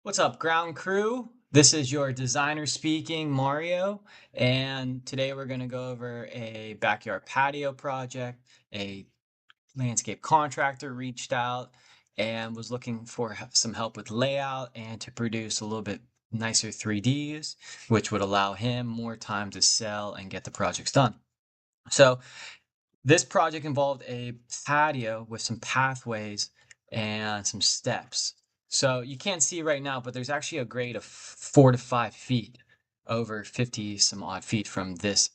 What's up, ground crew? This is your designer speaking, Mario, and today we're going to go over a backyard patio project. A landscape contractor reached out and was looking for some help with layout and to produce a little bit nicer 3Ds, which would allow him more time to sell and get the projects done. So this project involved a patio with some pathways and some steps. So you can't see right now, but there's actually a grade of 4 to 5 feet, over 50 some odd feet from this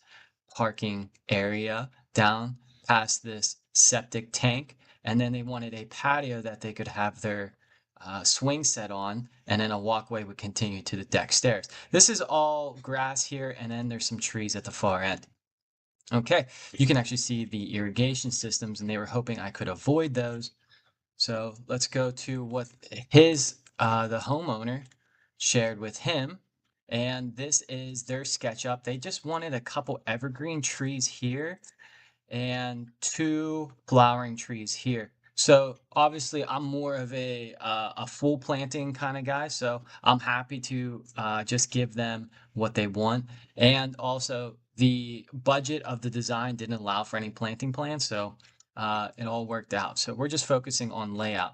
parking area down past this septic tank. And then they wanted a patio that they could have their swing set on, and then a walkway would continue to the deck stairs. This is all grass here, and then there's some trees at the far end. Okay, you can actually see the irrigation systems, and they were hoping I could avoid those. So let's go to what the homeowner shared with him. And this is their SketchUp. They just wanted a couple evergreen trees here and two flowering trees here. So obviously I'm more of a full planting kind of guy, so I'm happy to just give them what they want. And also the budget of the design didn't allow for any planting plans, so it all worked out. So we're just focusing on layout.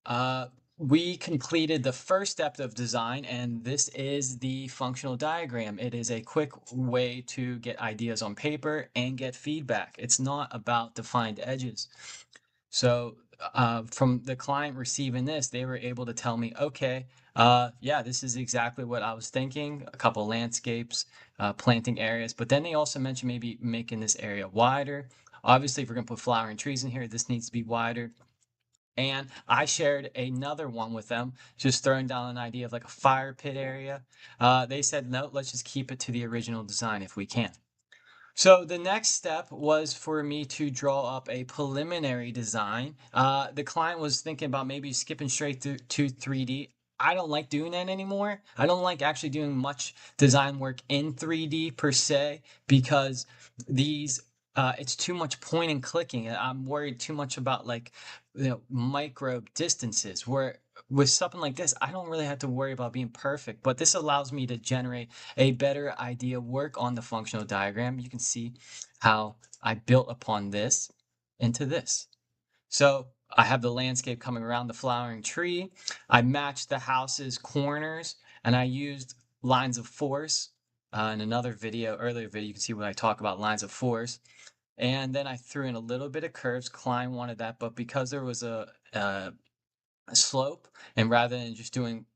Uh, we completed the first step of design, and this is the functional diagram. It is a quick way to get ideas on paper and get feedback. It's not about defined edges. So from the client receiving this, they were able to tell me, okay, yeah, this is exactly what I was thinking. A couple landscapes, planting areas, but then they also mentioned maybe making this area wider. Obviously, if we're gonna put flowering trees in here, this needs to be wider. And I shared another one with them, just throwing down an idea of like a fire pit area. They said, no, let's just keep it to the original design if we can. So the next step was for me to draw up a preliminary design. The client was thinking about maybe skipping straight to 3D. I don't like doing that anymore. I don't like actually doing much design work in 3D per se, because these it's too much point and clicking. I'm worried too much about like micro distances, where with something like this I don't really have to worry about being perfect, but this allows me to generate a better idea, work on the functional diagram. You can see how I built upon this into this. So I have the landscape coming around the flowering tree. I matched the house's corners, and I used lines of force. In another video, earlier video, you can see when I talk about lines of force. And then I threw in a little bit of curves. Klein wanted that, but because there was a slope, and rather than just doing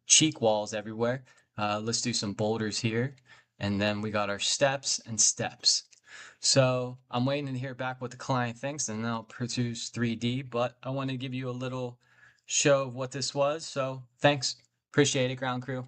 cheek walls everywhere, let's do some boulders here. And then we got our steps and steps. So I'm waiting to hear back what the client thinks, and then I'll produce 3D, but I want to give you a little show of what this was. So thanks. Appreciate it, ground crew.